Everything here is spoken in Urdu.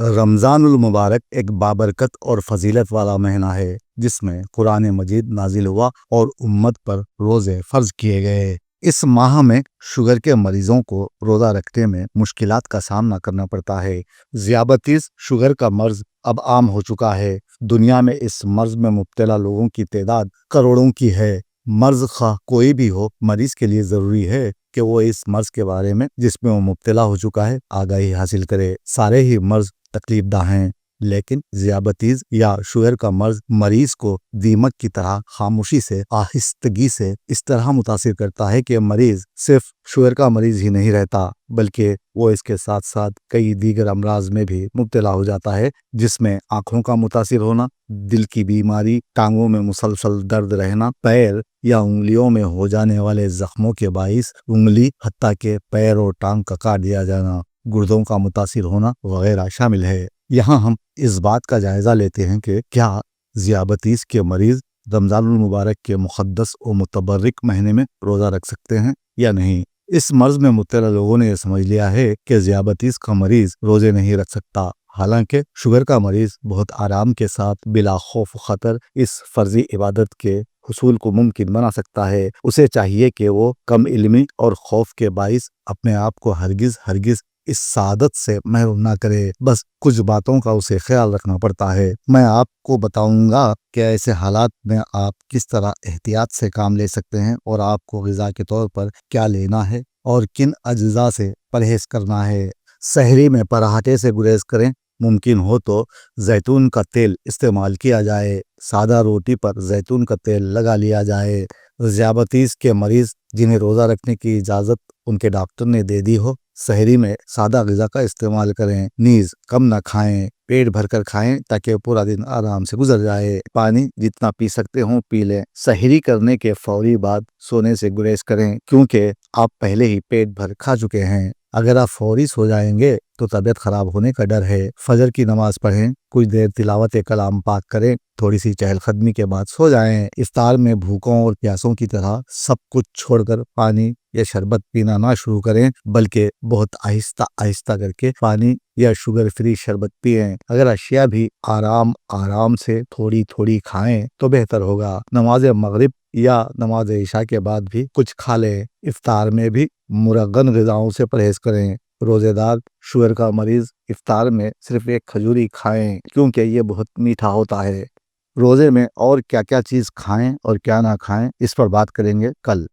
رمضان المبارک ایک بابرکت اور فضیلت والا مہینہ ہے جس میں قرآن مجید نازل ہوا اور امت پر روزے فرض کیے گئے۔ اس ماہ میں شوگر کے مریضوں کو روزہ رکھنے میں مشکلات کا سامنا کرنا پڑتا ہے۔ ذیابیطس شوگر کا مرض اب عام ہو چکا ہے۔ دنیا میں اس مرض میں مبتلا لوگوں کی تعداد کروڑوں کی ہے۔ مرض خواہ کوئی بھی ہو، مریض کے لیے ضروری ہے کہ وہ اس مرض کے بارے میں جس میں وہ مبتلا ہو چکا ہے آگاہی حاصل کرے۔ سارے ہی مرض تکلیف دہ ہیں، لیکن ذیابیطس یا شوگر کا مرض مریض کو دیمک کی طرح خاموشی سے، آہستگی سے اس طرح متاثر کرتا ہے کہ مریض صرف شوگر کا مریض ہی نہیں رہتا، بلکہ وہ اس کے ساتھ ساتھ کئی دیگر امراض میں بھی مبتلا ہو جاتا ہے، جس میں آنکھوں کا متاثر ہونا، دل کی بیماری، ٹانگوں میں مسلسل درد رہنا، پیر یا انگلیوں میں ہو جانے والے زخموں کے باعث انگلی حتیٰ کہ پیر اور ٹانگ کا کاٹ دیا جانا، گردوں کا متاثر ہونا وغیرہ شامل ہے۔ یہاں ہم اس بات کا جائزہ لیتے ہیں کہ کیا ذیابیطس کے مریض رمضان المبارک کے مقدس و متبرک مہینے میں روزہ رکھ سکتے ہیں یا نہیں۔ اس مرض میں مبتلا لوگوں نے یہ سمجھ لیا ہے کہ ذیابیطس کا مریض روزے نہیں رکھ سکتا، حالانکہ شوگر کا مریض بہت آرام کے ساتھ بلا خوف و خطر اس فرضی عبادت کے حصول کو ممکن بنا سکتا ہے۔ اسے چاہیے کہ وہ کم علمی اور خوف کے باعث اپنے آپ کو ہرگز اس سعادت سے محروم نہ کرے۔ بس کچھ باتوں کا اسے خیال رکھنا پڑتا ہے۔ میں آپ کو بتاؤں گا کہ ایسے حالات میں آپ کس طرح احتیاط سے کام لے سکتے ہیں اور آپ کو غذا کے طور پر کیا لینا ہے اور کن اجزاء سے پرہیز کرنا ہے۔ سحری میں پراٹھے سے گریز کریں، ممکن ہو تو زیتون کا تیل استعمال کیا جائے، سادہ روٹی پر زیتون کا تیل لگا لیا جائے۔ ذیابیطس کے مریض جنہیں روزہ رکھنے کی اجازت ان کے ڈاکٹر نے دے دی ہو، سحری میں سادہ غذا کا استعمال کریں، نیز کم نہ کھائیں، پیٹ بھر کر کھائیں تاکہ پورا دن آرام سے گزر جائے۔ پانی جتنا پی سکتے ہوں پی لیں۔ سحری کرنے کے فوری بعد سونے سے گریز کریں، کیونکہ آپ پہلے ہی پیٹ بھر کھا چکے ہیں۔ اگر آپ فوری سو جائیں گے تو طبیعت خراب ہونے کا ڈر ہے۔ فجر کی نماز پڑھیں، کچھ دیر تلاوت کلام پاک کریں، تھوڑی سی چہل قدمی کے بعد سو جائیں۔ افطار میں بھوکوں اور پیاسوں کی طرح سب کچھ چھوڑ کر پانی یا شربت پینا نہ شروع کریں، بلکہ بہت آہستہ کر کے پانی یا شوگر فری شربت پئیں۔ اگر اشیاء بھی آرام سے تھوڑی کھائیں تو بہتر ہوگا۔ نماز مغرب یا نماز عشاء کے بعد بھی کچھ کھا لیں۔ افطار میں بھی مرغن غذاؤں سے پرہیز کریں۔ روزے دار شوگر کا مریض افطار میں صرف ایک کھجوری کھائیں، کیونکہ یہ بہت میٹھا ہوتا ہے۔ روزے میں اور کیا چیز کھائیں اور کیا نہ کھائیں، اس پر بات کریں گے کل۔